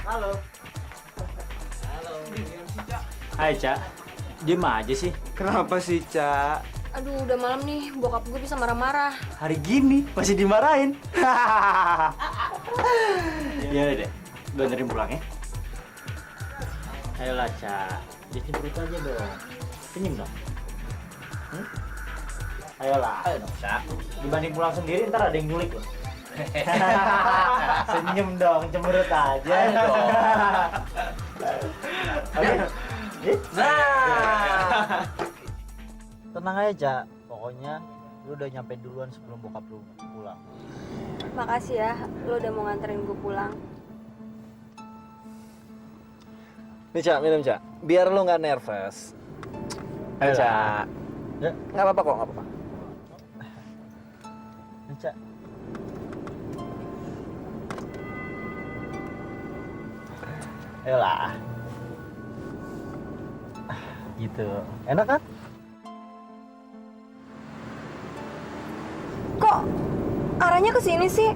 Halo. Halo. Hai, Cak. Diem aja sih. Kenapa sih, Cak? Aduh, udah malam nih. Bokap gue bisa marah-marah. Hari gini masih dimarahin. Ya udah deh. Gue anterin pulang ya. Ayolah, Cak. Bikin perut aja dong. Senyum dong. Ayolah. Ayo dong, Cak. Dibanding pulang sendiri ntar ada yang nyulik loh. Senyum dong, cemberut aja. Ayo dong. Oke. Nah. Tenang aja, Cak. Pokoknya lu udah nyampe duluan sebelum bokap lu pulang. Makasih ya, lo udah mau nganterin gue pulang. Nih, Cak, minum, Cak. Biar lu nggak nervous. Ayo, Cak. Ya. Nggak apa-apa kok, nggak apa-apa. Nih, Cak. Ayolah. Gitu. Enak kan? Kok arahnya ke sini sih?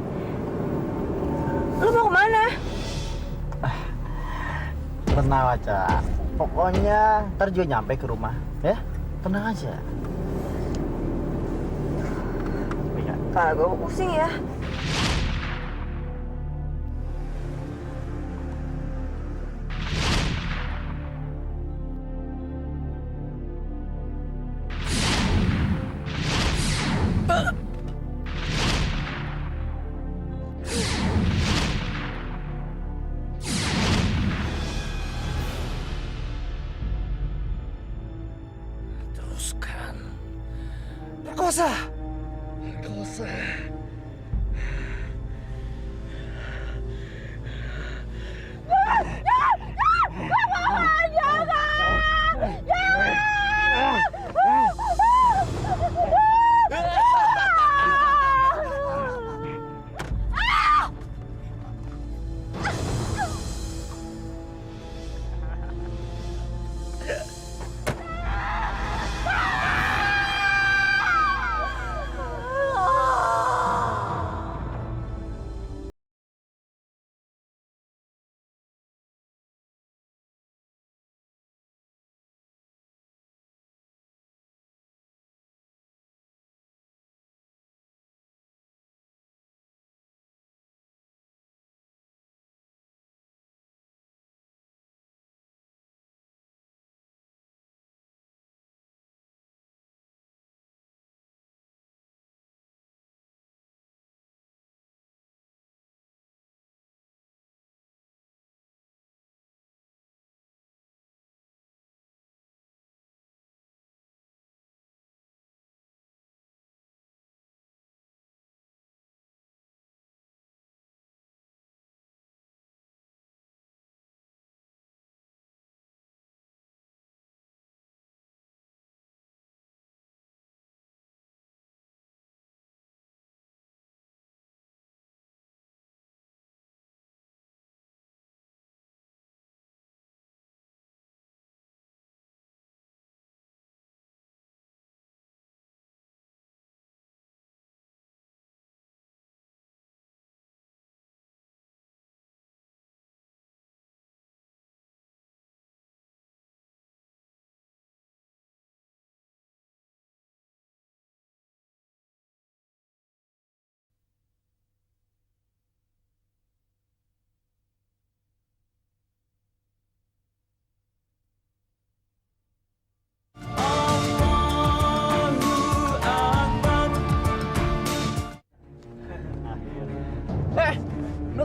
Lo mau kemana? Tenang aja. Pokoknya ntar juga nyampe ke rumah, ya. Tenang aja. Kagak, gue pusing ya. Teruskan. Perkosa. Perkosa.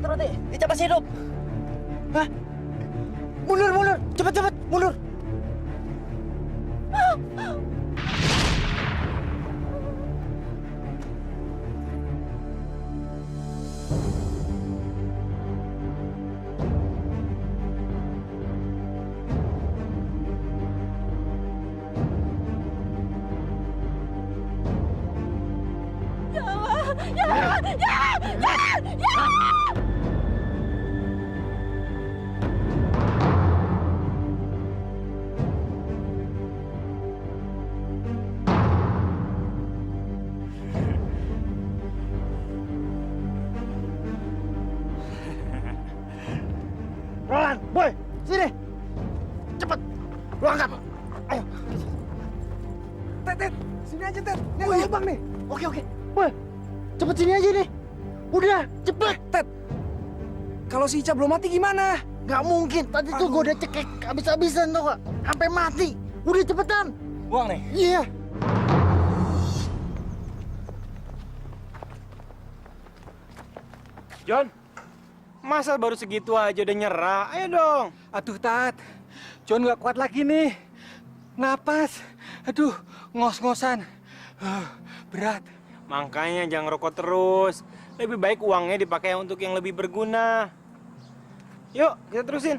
Roti, Ica masih hidup. Hah? Mundur, mundur, cepet, cepet, mundur. Sini. Cepet. Lu angkat. Ayo. Tet, sini aja Tet. Ini ada lubang nih. Oke. Wah, cepet sini aja nih. Udah, cepet. Tet, kalau si Ica belum mati gimana? Gak mungkin. Tadi tuh gue udah cekek habis-habisan tau gak? Sampai mati. Udah cepetan. Buang nih. Iya. John, masa baru segitu aja udah nyerah? Ayo dong. Aduh Tat, John nggak kuat lagi nih. Napas, aduh ngos-ngosan. Berat. Makanya jangan rokok terus. Lebih baik uangnya dipakai untuk yang lebih berguna. Yuk, kita terusin.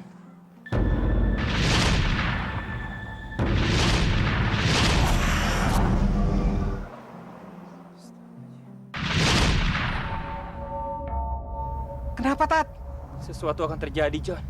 Kenapa Tat? Sesuatu akan terjadi, John.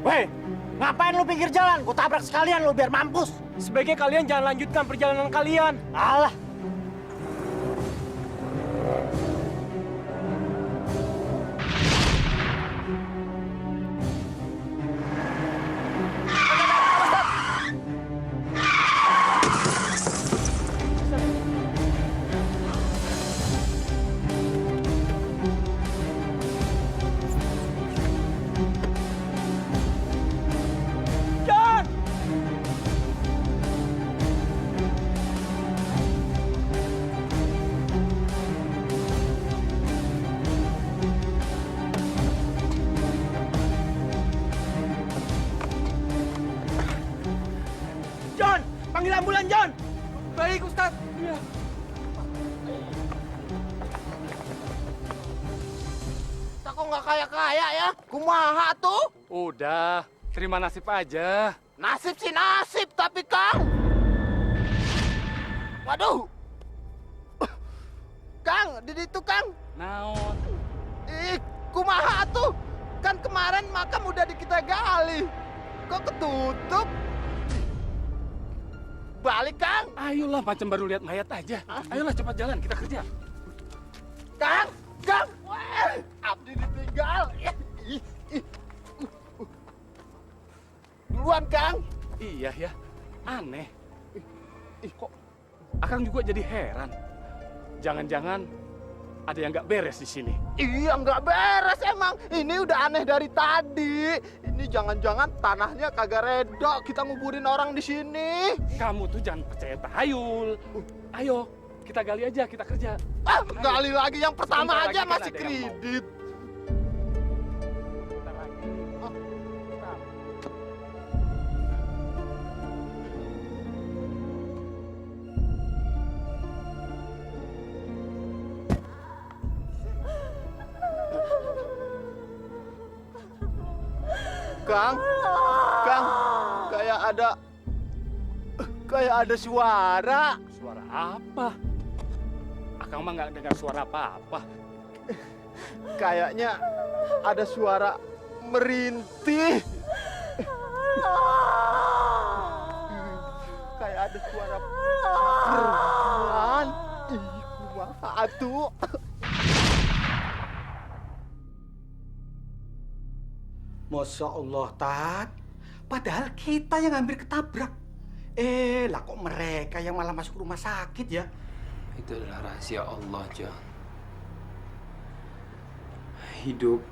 Weh, ngapain lu pinggir jalan? Gue tabrak sekalian lu biar mampus. Sebaiknya kalian jangan lanjutkan perjalanan kalian. Alah. John, panggil ambulan, John. Baik Ustaz. Kita kok nggak kaya-kaya ya? Kumaha tuh? Udah, terima nasib aja. Nasib sih nasib, tapi Kang. Waduh. Kang, di situ Kang. Naon? Ih, kumaha tuh? Kan kemarin makam udah kita gali. Kok ketutup? Balik Kang. Ayolah, macam baru lihat mayat aja. Ayolah, cepat jalan, kita kerja. Kang, Kang. Wah, abdi ditinggal. Ih, ih. Duluan Kang. Iya ya, aneh. Kok Akang juga jadi heran. Jangan-jangan ada yang nggak beres di sini. Iya, nggak beres emang. Ini udah aneh dari tadi. Ini jangan-jangan tanahnya kagak redo. Kita nguburin orang di sini. Kamu tuh jangan percaya tahayul. Ayo, kita gali aja, kita kerja. Ah, gali lagi yang pertama Sebentar aja lagi kan masih ada yang mau. kredit. Bentar lagi. Bentar. Kang, kayak ada suara. Suara apa? Akang mah nggak dengar suara apa-apa. Kayaknya ada suara merintih. Kayak ada suara perempuan. Ih, kumaha atuh. Masya Allah, Tat. Padahal kita yang hampir ketabrak. Lah kok mereka yang malah masuk rumah sakit ya? Itu adalah rahasia Allah, John. Hidup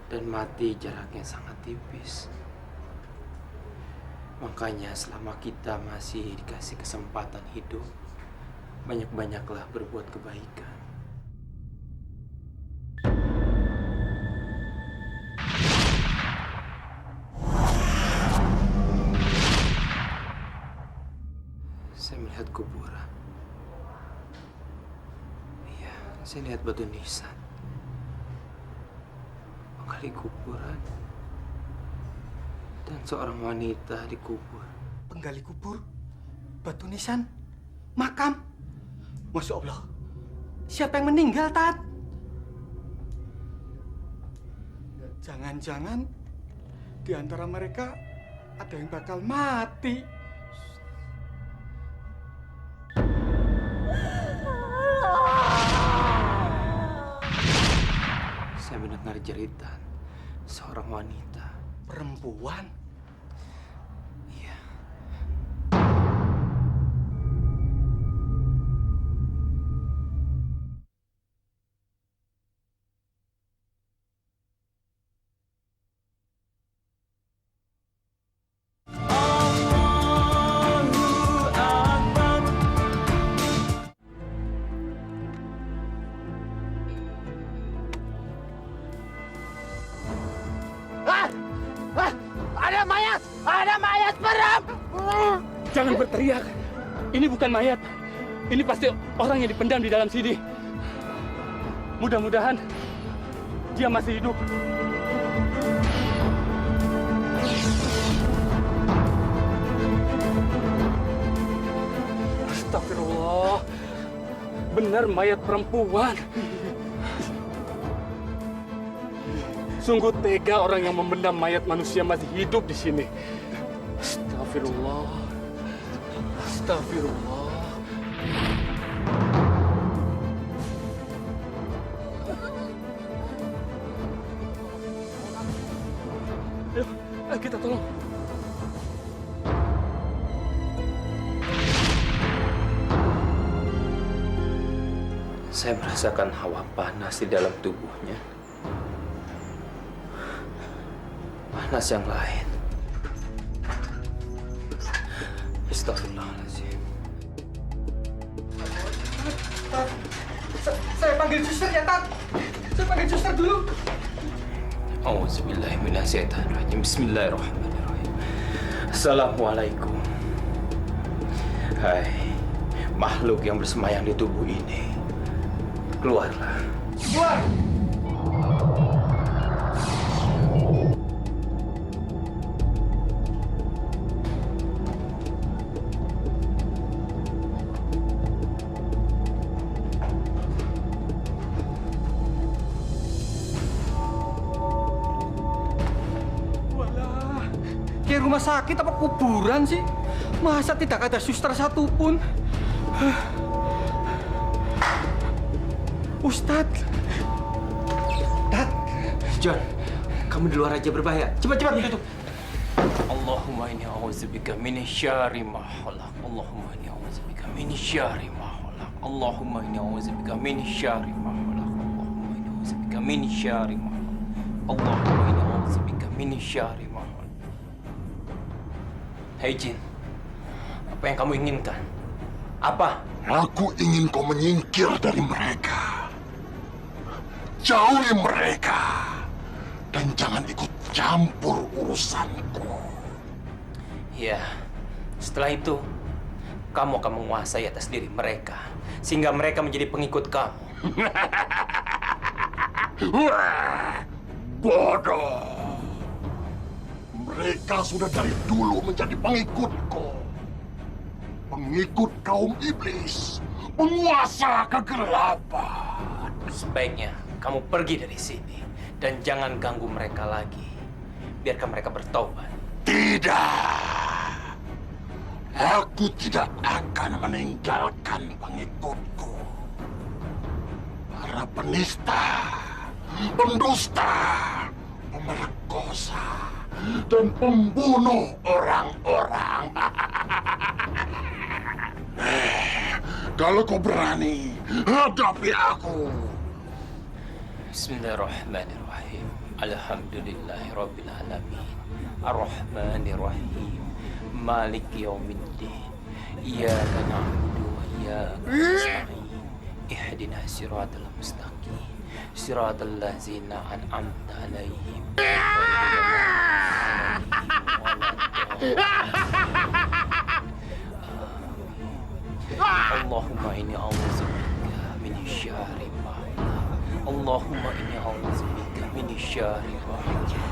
dan mati jaraknya sangat tipis. Makanya selama kita masih dikasih kesempatan hidup, banyak-banyaklah berbuat kebaikan. Saya melihat kuburan. Iya, saya lihat batu nisan. Menggali kuburan. Dan seorang wanita dikubur. Penggali kubur, batu nisan, makam. Masya Allah. Siapa yang meninggal, Tat? Jangan-jangan di antara mereka ada yang bakal mati. Saya mendengar jeritan seorang wanita. Perempuan? Iya. Ada mayat! Ada mayat, Bram! Jangan berteriak. Ini bukan mayat. Ini pasti orang yang dipendam di dalam sini. Mudah-mudahan dia masih hidup. Astagfirullah. Benar mayat perempuan. Sungguh tega orang yang memendam mayat manusia masih hidup di sini. Astagfirullah. Astagfirullah. Ayo, kita tolong. Saya merasakan hawa panas di dalam tubuhnya. Panas yang lain. Astagfirullahaladzim. Saya panggil suster ya, Tat. Saya panggil suster dulu. Auzubillahiminasyaitonirrajim. Bismillahirrahmanirrahim. Assalamualaikum. Hai, makhluk yang bersemayam di tubuh ini. Keluarlah. Keluar! Walah, kayak rumah sakit apa kuburan sih? Masa tidak ada suster satupun? Ustadz. Tat. John, kamu di luar aja berbahaya. Cepat tutup. Allahumma inni a'udzubika min syarri ma khalaq. Allahumma inni a'udzubika min syarri ma khalaq. Allahumma inni a'udzubika min syarri ma khalaq. Allahumma inni a'udzubika min syarri ma khalaq. Allahumma inni a'udzubika min syarri ma khalaq. Hei Jin, apa yang kamu inginkan? Apa? Aku ingin kau menyingkir dari mereka. Jauhi mereka. Dan jangan ikut campur urusanku. Ya, setelah itu, kamu akan menguasai atas diri mereka. Sehingga mereka menjadi pengikut kamu. Wah, bodoh. Mereka sudah dari dulu menjadi pengikutku. Pengikut kaum iblis. Penguasa kegelapan. Sebaiknya kamu pergi dari sini. Dan jangan ganggu mereka lagi. Biarkan mereka bertobat. Tidak. Aku tidak akan meninggalkan pengikutku. Para penista, pendusta, pemerkosa, dan pembunuh orang-orang. Kalau kau berani, hadapi aku. Bismillahirrahmanirrahim. Alhamdulillahirabbil alamin. Ar-Rahmanirrahim. Maliki yaumiddin. Iyyaka na'budu wa iyyaka nasta'in. Ihdinas siratal mustaqim. Siratal ladzina an'amta 'alaihim. Allahumma inni a'udzubika min syarri ma khalaq. Allahumma inni a'udzubika min syarri ma khalaq.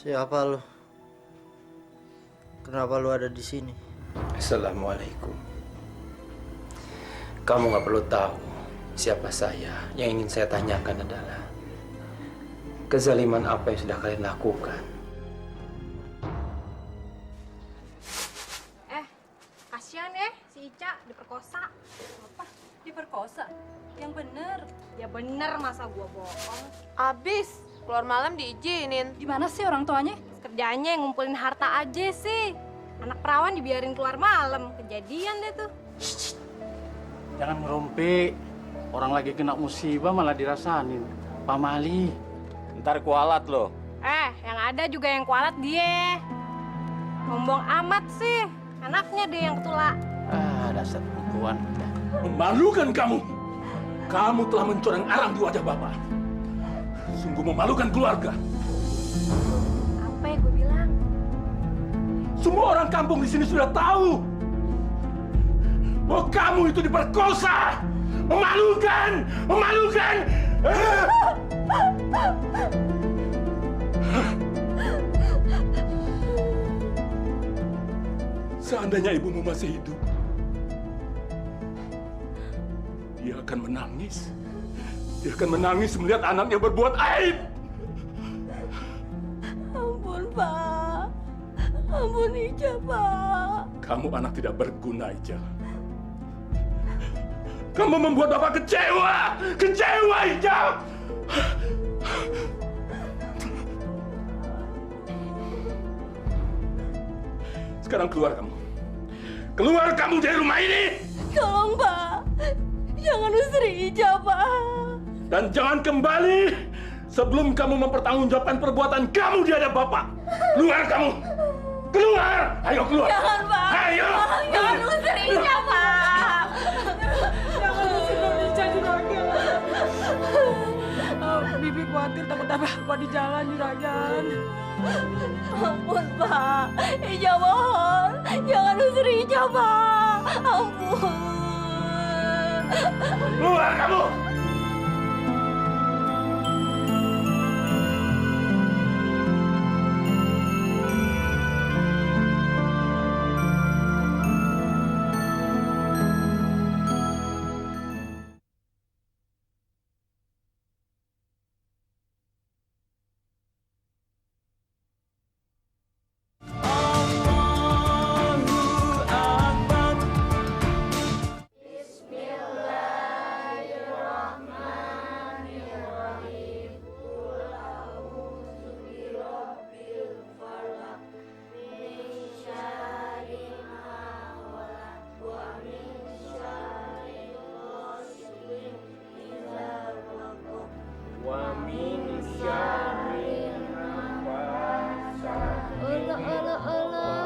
Siapa lu? Kenapa lu ada di sini? Assalamualaikum. Kamu nggak perlu tahu siapa saya. Yang ingin saya tanyakan adalah kezaliman apa yang sudah kalian lakukan. Kasihan ya si Ica diperkosa. Apa? Diperkosa? Yang bener. Ya bener, masa gua bohong. Abis, keluar malam diizinin. Gimana sih orang tuanya? Kerjanya yang ngumpulin harta aja sih. Anak perawan dibiarin keluar malam. Kejadian deh tuh. Jangan ngerumpi. Orang lagi kena musibah malah dirasanin. Pak Mali. Ntar kualat lo. Yang ada juga yang kualat dia. Ngomong amat sih. Anaknya deh yang ketula. Dasar perempuan. Memalukan kamu. Kamu telah mencoreng arang di wajah Bapak. Sungguh memalukan keluarga. Apa yang gue bilang? Semua orang kampung di sini sudah tahu bahwa kamu itu diperkosa. Memalukan, memalukan. Seandainya ibumu masih hidup, dia akan menangis. Dia akan menangis melihat anaknya berbuat aib. Ampun, Pak. Ampun, Ica, Pak. Kamu anak tidak berguna, Ica. Kamu membuat Bapak kecewa! Kecewa, Ica! Sekarang keluar kamu. Keluar kamu dari rumah ini! Tolong, Pak. Jangan usir Ica, Pak. Dan jangan kembali sebelum kamu mempertanggungjawabkan perbuatan kamu di hadapan Bapak. Keluar kamu! Keluar! Ayo keluar! Jangan, Pak. Ayo! Jangan usir Ica, Pak. Jangan usir Ica, Juragan. Bibi khawatir takut apa di jalan, Juragan. Ampun, Pak. Ica mohon. Jangan usir Ica, Pak. Ampun. Keluar kamu!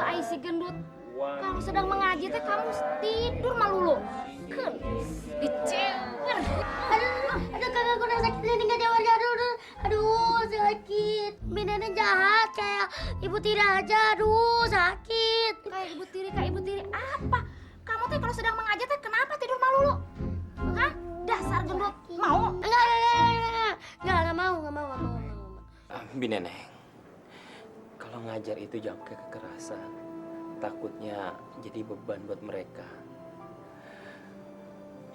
Ai si gendut. Kalau sedang mengaji teh kamu tidur malulu. Dicewer. Aduh kakak gue sakit ini nggak jawab aduh sakit. Binatang jahat kayak ibu tiri aja, aduh sakit. Kayak ibu tiri apa? Kamu teh kalau sedang mengaji teh kenapa tidur malulu? Hah? Dasar gendut. Mau? Enggak mau. Bineneng, kalau ngajar itu jangan pakai kekerasan. Takutnya jadi beban buat mereka.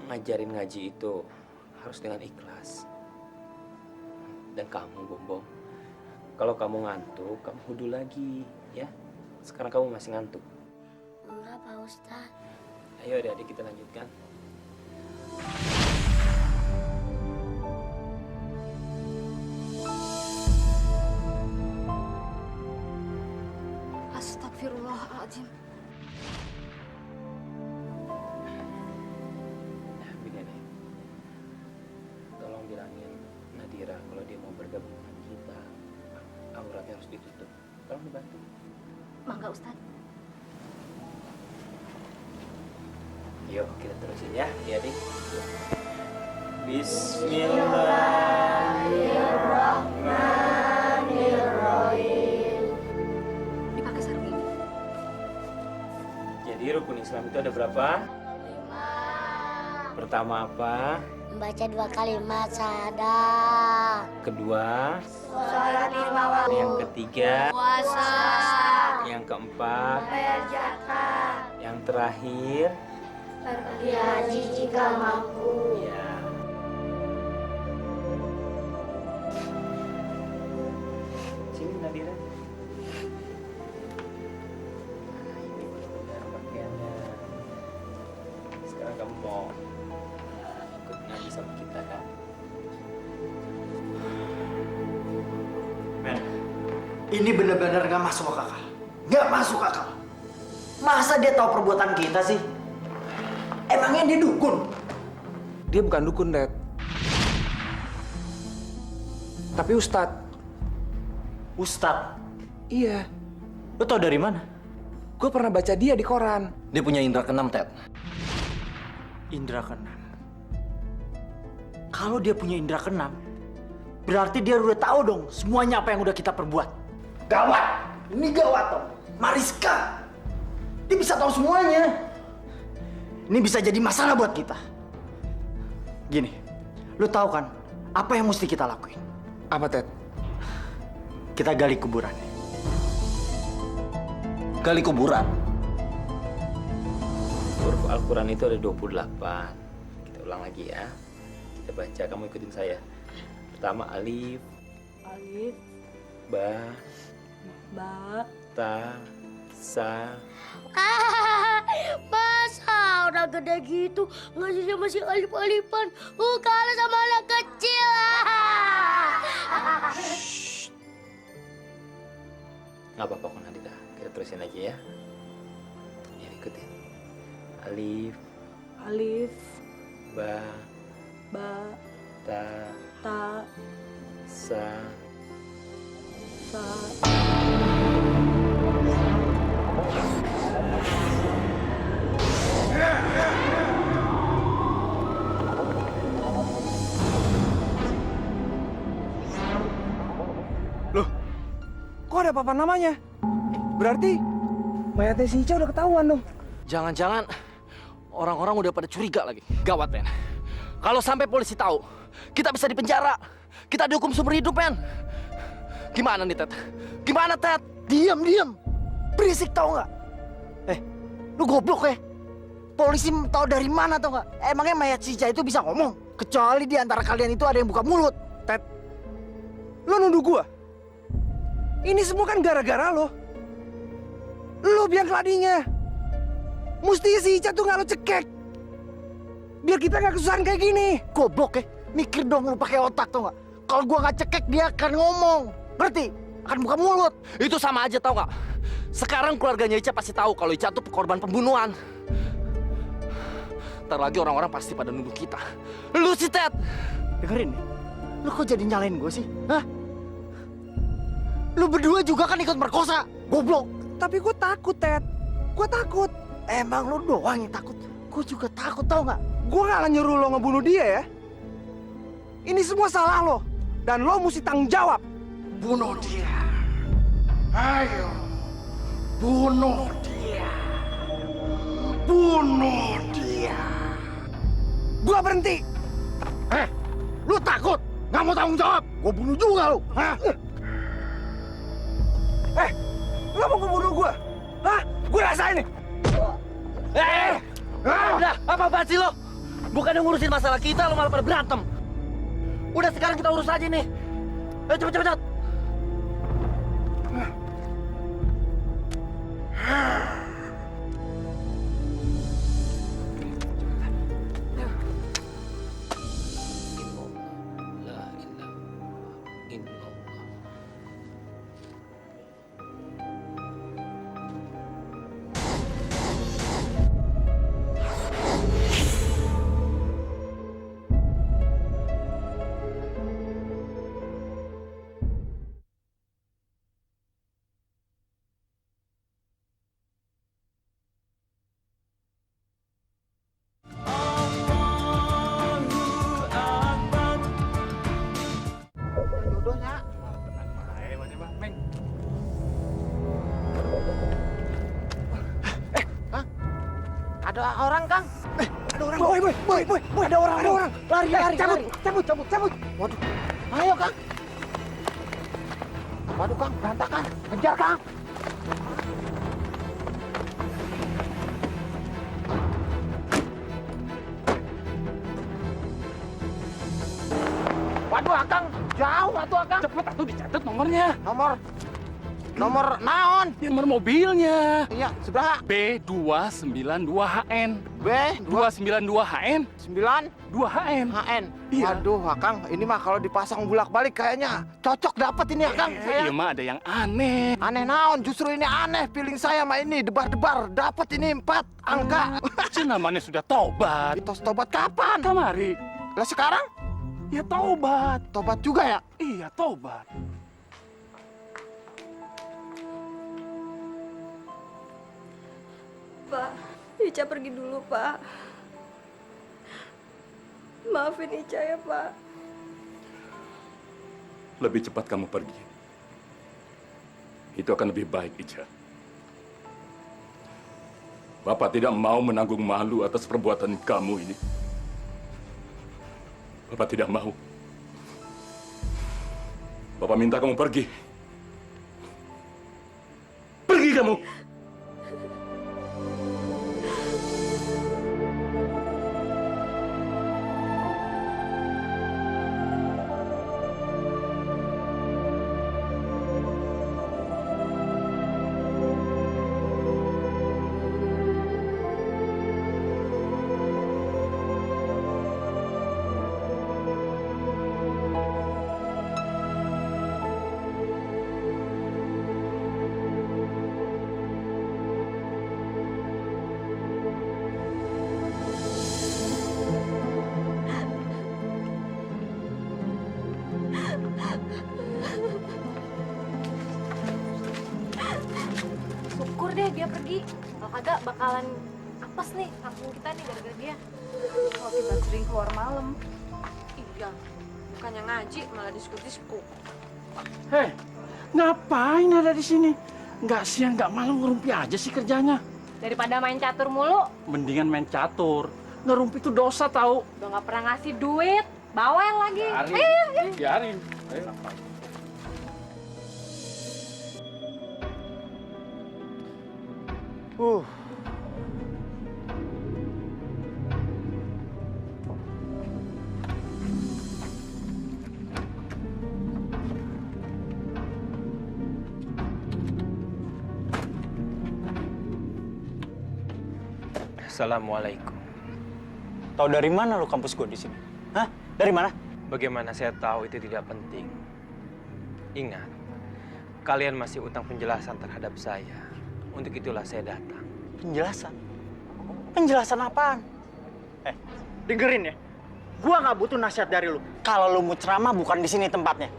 Ngajarin ngaji itu harus dengan ikhlas. Dan kamu, Bombong, kalau kamu ngantuk, kamu wudhu lagi, ya. Sekarang kamu masih ngantuk. Enggak, Pak Ustadz. Ayo adik-adik kita lanjutkan. Astagfirullahaladzim. Bineneng, tolong bilangin Nadira kalau dia mau bergabung dengan kita, auratnya harus ditutup. Tolong dibantu. Mangga Ustaz. Yuk kita terusin ya, adik. Bismillahirrahmanirrahim. Dipakai sarung ini. Jadi rukun Islam itu ada berapa? 5. Pertama apa? Membaca 2 kalimat syahadah. Kedua, Sholat 5 waktu. yang ketiga, Puasa. yang keempat, Bayar zakat. yang terakhir. Pergi haji jika mampu. Ya. Sini Nadira. Nah, ini benar pakaiannya. Sekarang kamu mau ikut ngaji sama kita kan? Men, ini bener-bener gak masuk akal. Gak masuk akal. Masa dia tahu perbuatan kita sih? Emangnya dia dukun? Dia bukan dukun, Dad. Tapi Ustadz. Ustadz? Iya. Lo tau dari mana? Gue pernah baca dia di koran. Dia punya indera keenam, Ted. Indra keenam. Kalau dia punya indra keenam, berarti dia udah tahu dong semuanya apa yang udah kita perbuat. Gawat! Ini gawat dong. Mariska! Dia bisa tahu semuanya. Ini bisa jadi masalah buat kita. Gini, lu tahu kan apa yang mesti kita lakuin? Apa, Ted? Kita gali kuburannya. Gali kuburan? Huruf Al-Quran itu ada 28. Kita ulang lagi ya. Kita baca, kamu ikutin saya. Pertama alif, Alif, ba, ba, ta, sa. Masa udah gede gitu ngajinya masih alif-alifan. Kalah sama anak kecil. Nggak apa-apa kok Nadira. Kita terusin aja ya. Ya ikutin. Alif, alif, ba, ba, ta, ta, sa. sa. Loh, kok ada papan namanya? Berarti mayatnya si Ica udah ketahuan dong. Jangan-jangan orang-orang udah pada curiga lagi. Gawat, men. Kalau sampai polisi tahu, kita bisa dipenjara. Kita dihukum seumur hidup, men. Gimana nih, Ted? Gimana, Ted? Diam. Berisik tau nggak? Lu goblok ya? Polisi tahu dari mana tau nggak? Emangnya mayat si Ica itu bisa ngomong? Kecuali di antara kalian itu ada yang buka mulut. Ted, lo nuduh gua? Ini semua kan gara-gara lo. Lo biang keladinya. Mestinya si Ica tuh nggak lo cekek. Biar kita nggak kesusahan kayak gini. Goblok ya? Mikir dong, lu pakai otak tau nggak? Kalau gua nggak cekek dia akan ngomong. Ngerti? Akan buka mulut. Itu sama aja tau nggak? Sekarang keluarganya Ica pasti tahu kalau Ica tuh korban pembunuhan. Ntar lagi orang-orang pasti pada nuduh kita. Lu si Ted! Dengerin nih. Lu kok jadi nyalain gue sih? Hah? Lu berdua juga kan ikut merkosa. Goblok. Tapi gue takut, Ted. Gue takut. Emang lu doang yang takut? Gue juga takut tau nggak? Gue nggak nyuruh lo ngebunuh dia ya. Ini semua salah lo. Dan lo mesti tanggung jawab. Bunuh dia. Ayo. Bunuh dia. Bunuh dia. Gua berhenti. Lu takut? Nggak mau tanggung jawab? Gue bunuh juga lu. Hah? Lo mau ngebunuh gua? Hah? Gue rasain nih. Udah, apa-apaan sih lo? Bukan yang ngurusin masalah kita, lo malah pada berantem. Udah, sekarang kita urus aja nih. Ayo cepet. Ada orang, Kang. Ada orang. Boy, ada orang. Lari. Cabut. Waduh, ayo Kang. Waduh Kang, berantakan. Kejar Kang. Waduh Akang, jauh atuh Akang. Cepet atuh dicatat nomornya. Nomor naon? Nomor mobilnya. Iya, seberapa? B292HN. B292HN. 2HN. HN. Iya. Waduh, Akang, ini mah kalau dipasang bolak-balik kayaknya cocok dapat ini Akang. Iya mah ada yang aneh. Aneh naon? Justru ini aneh. Feeling saya mah ini debar-debar. Dapat ini 4 angka. Itu namanya sudah tobat. Tos tobat kapan? Kamari. Lah sekarang? Ya tobat. Tobat juga ya? Iya tobat. Pak, Ica pergi dulu, Pak. Maafin Ica ya, Pak. Lebih cepat kamu pergi. Itu akan lebih baik, Ica. Bapak tidak mau menanggung malu atas perbuatan kamu ini. Bapak tidak mau. Bapak minta kamu pergi. Pergi kamu! Syukur deh dia pergi. Kalau kagak bakalan apes nih kampung kita nih gara-gara dia. Kalau kita sering keluar malam. Iya, bukannya ngaji malah diskusi-diskusi. Hei, ngapain ada di sini? Nggak siang, nggak malam ngerumpi aja sih kerjanya. Daripada main catur mulu, Mendingan main catur. Ngerumpi itu dosa tahu. udah nggak pernah ngasih duit, bawa yang lagi. Biarin. Ayo. Assalamualaikum. Tahu dari mana lu kampus gue di sini? Hah? Dari mana? Bagaimana saya tahu itu tidak penting. Ingat, kalian masih utang penjelasan terhadap saya. Untuk itulah saya datang. Penjelasan? Penjelasan apaan? Dengerin ya. Gua nggak butuh nasihat dari lu. Kalau lu mau ceramah bukan di sini tempatnya.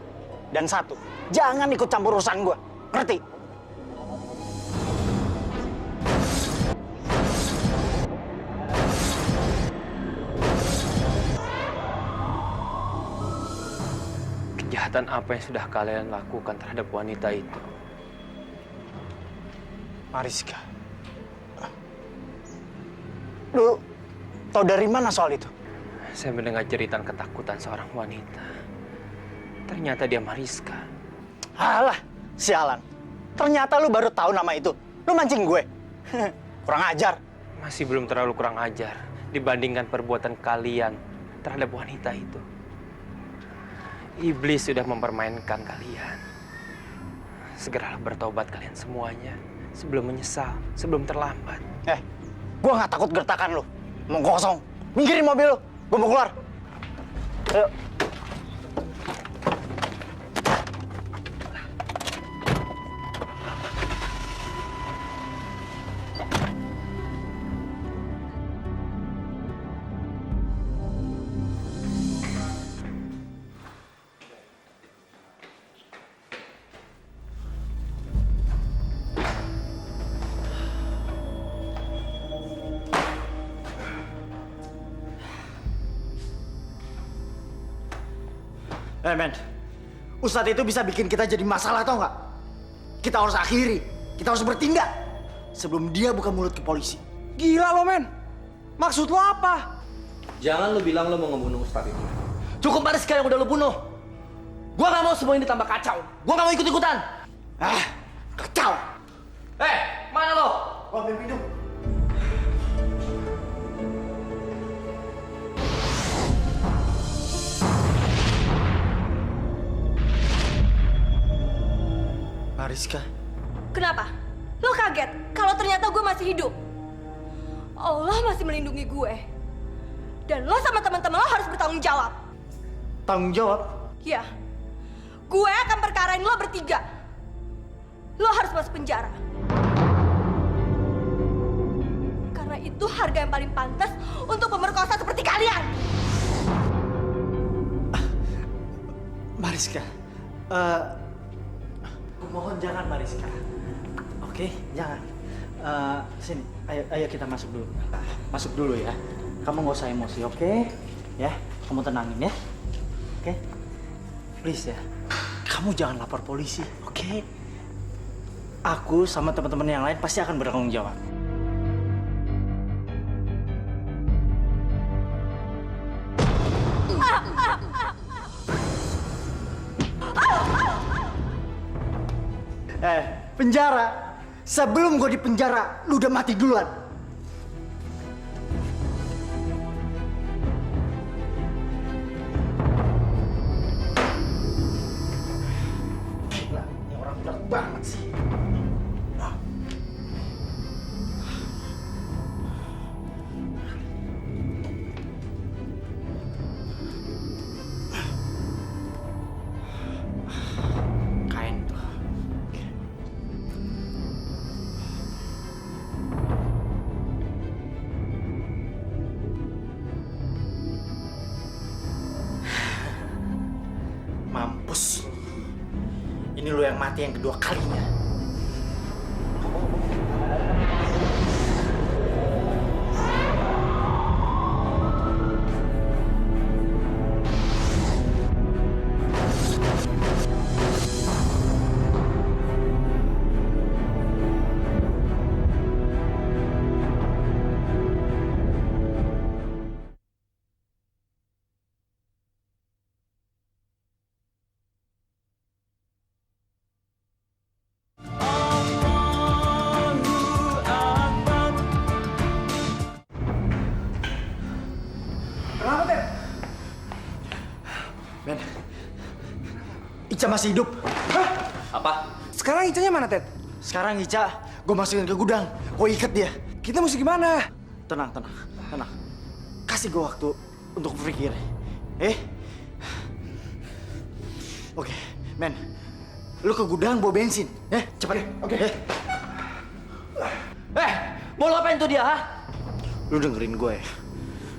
Dan satu, jangan ikut campur urusan gua. Ngerti? Kejahatan apa yang sudah kalian lakukan terhadap wanita itu? Mariska. Lu tahu dari mana soal itu? Saya mendengar cerita ketakutan seorang wanita. Ternyata dia Mariska. Alah, sialan. Ternyata lu baru tahu nama itu. Lu mancing gue. Kurang ajar. Masih belum terlalu kurang ajar dibandingkan perbuatan kalian terhadap wanita itu. Iblis sudah mempermainkan kalian. Segeralah bertobat kalian semuanya sebelum menyesal, sebelum terlambat. Gua nggak takut gertakan lu. Mau kosong. Minggirin mobil lu. Gua mau keluar. Ayo. Men, Ustadz itu bisa bikin kita jadi masalah, tau nggak? Kita harus akhiri, kita harus bertindak sebelum dia buka mulut ke polisi. Gila lo, men. Maksud lo apa? Jangan lu bilang lu mau ngebunuh Ustadz itu. Cukup Mariska yang udah lu bunuh. Gua nggak mau semua ini tambah kacau. Gua nggak mau ikut-ikutan. Kacau. Mana lo? Gua ambil minum. Mariska. Kenapa? Lo kaget kalau ternyata gue masih hidup? Allah masih melindungi gue. Dan lo sama teman-teman lo harus bertanggung jawab. Tanggung jawab? Ya. Gue akan perkarain lo bertiga. Lo harus masuk penjara. Karena itu harga yang paling pantas untuk pemerkosa seperti kalian. Mariska. Mohon jangan Mariska. Oke, jangan. Sini, ayo kita masuk dulu. Masuk dulu ya. Kamu nggak usah emosi, oke? Ya, kamu tenangin ya. Oke? Please ya. Kamu jangan lapor polisi, oke? Aku sama teman-teman yang lain pasti akan bertanggung jawab. Penjara. Sebelum gue di penjara, lu udah mati duluan. Gila, ini orang berat banget sih. Kain tuh. Mampus. Ini lo yang mati yang kedua kalinya. Kenapa, Ted? Ben, Ica masih hidup. Hah? Apa? Sekarang Icanya mana, Ted? Sekarang Ica, gue masukin ke gudang. Gue ikat dia. Kita mesti gimana? Tenang. Kasih gue waktu untuk berpikir. Oke, men. Lu ke gudang bawa bensin. Cepat. Oke. Mau lo apain tuh dia, ha? Lu dengerin gue ya.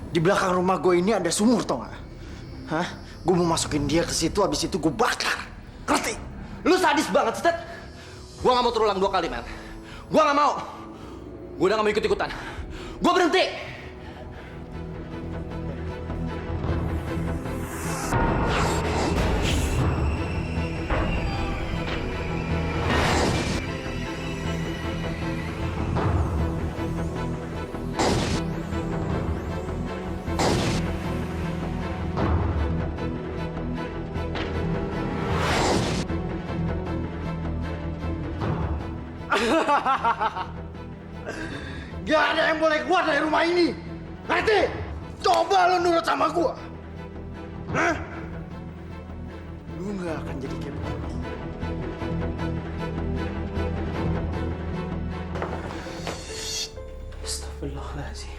Di belakang rumah gue ini ada sumur, tau gak? Hah? Gue mau masukin dia ke situ, abis itu gue bakar. Ngerti? Lu sadis banget, Stet. Gua nggak mau terulang 2 kali, man. Gua nggak mau. Gua udah nggak mau ikut-ikutan. Gua berhenti. Gak ada yang boleh keluar dari rumah ini. Ngerti? Coba lo nurut sama gua. Hah? Lu gak akan jadi kayak begini. Astagfirullahaladzim.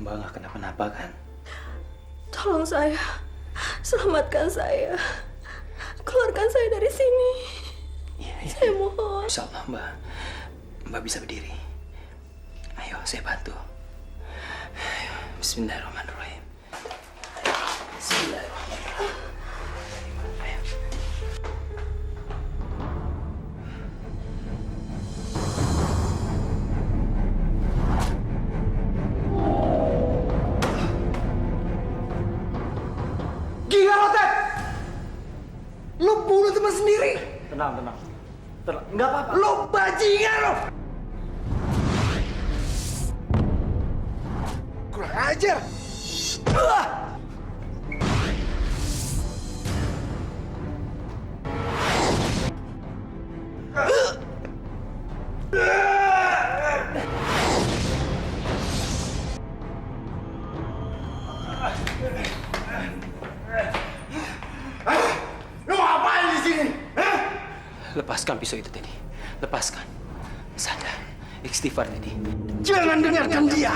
Mbak nggak kenapa-napa kan? Tolong saya, selamatkan saya, keluarkan saya dari sini. Saya mohon. Insya Allah Mbak bisa berdiri. Ayo saya bantu. Ayo, Bismillahirrahmanirrahim. Bismillahirrahmanirrahim. Ayo. Nggak apa-apa. Lo bajingan lo! Kurang ajar! Lu ngapain di sini? Lepaskan pisau itu, Teddy. Lepaskan. Sadar. Istighfar, Teddy. Jangan dengarkan dia.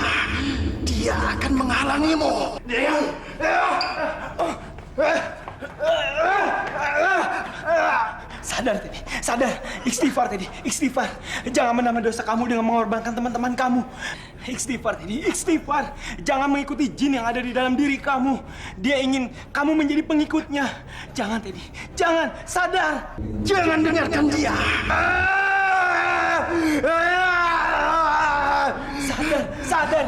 Dia akan menghalangimu. Sadar, Teddy. Sadar. Istighfar, Teddy. Istighfar. Jangan menambah dosa kamu dengan mengorbankan teman-teman kamu. Istighfar, Teddy. Istighfar. Jangan mengikuti jin yang ada di dalam diri kamu. Dia ingin kamu menjadi pengikutnya. Jangan, Teddy. Jangan. Sadar. Jangan dengarkan dia. Sadar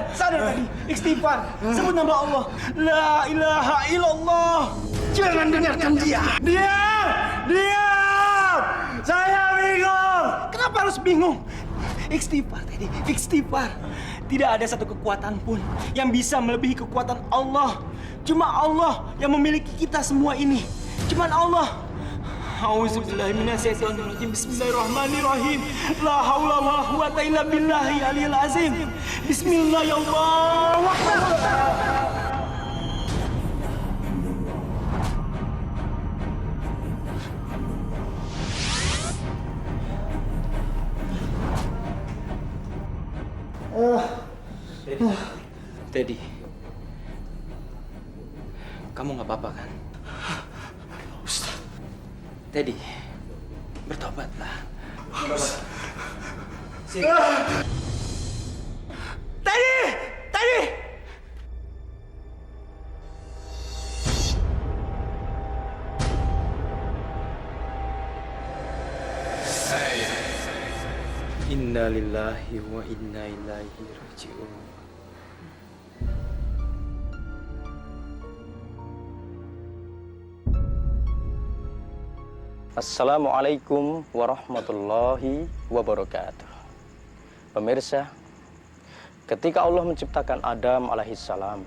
tadi. Istighfar. Sebut nama Allah. La ilaha illallah. Jangan dengarkan dia. Diam. Saya bingung. Kenapa harus bingung? Istighfar tadi. Istighfar. Tidak ada satu kekuatan pun yang bisa melebihi kekuatan Allah. Cuma Allah yang memiliki kita semua ini. Cuma Allah. A'udzubillahi minasyaitonirrajim. Bismillahirrahmanirrahim. La haula wala quwata illa billahi aliyil azim. Bismillahirrahmanirrahim. Teddy, kamu nggak apa-apa kan? Ustaz. Teddy, bertobatlah. Teddy! Inna lillahi wa inna ilaihi raji'un. Assalamualaikum warahmatullahi wabarakatuh. Pemirsa, ketika Allah menciptakan Adam alaihissalam,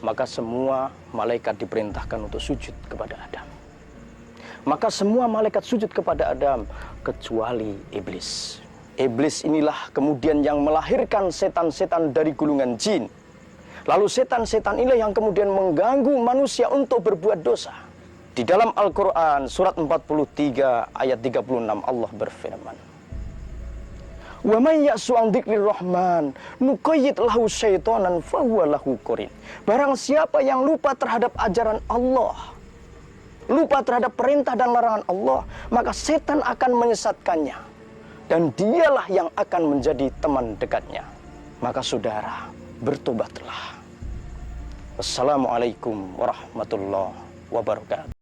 maka semua malaikat diperintahkan untuk sujud kepada Adam. Maka semua malaikat sujud kepada Adam kecuali iblis. Iblis inilah kemudian yang melahirkan setan-setan dari gulungan jin. Lalu setan-setan inilah yang kemudian mengganggu manusia untuk berbuat dosa. Di dalam Al-Quran surat 43 ayat 36 Allah berfirman, "Wa may ya'su an dzikrir rahman nuqayyid lahu syaitonan fahuwa lahu qarin." Barang siapa yang lupa terhadap ajaran Allah, lupa terhadap perintah dan larangan Allah, maka setan akan menyesatkannya dan dialah yang akan menjadi teman dekatnya. Maka saudara, bertobatlah. Wassalamualaikum warahmatullahi wabarakatuh.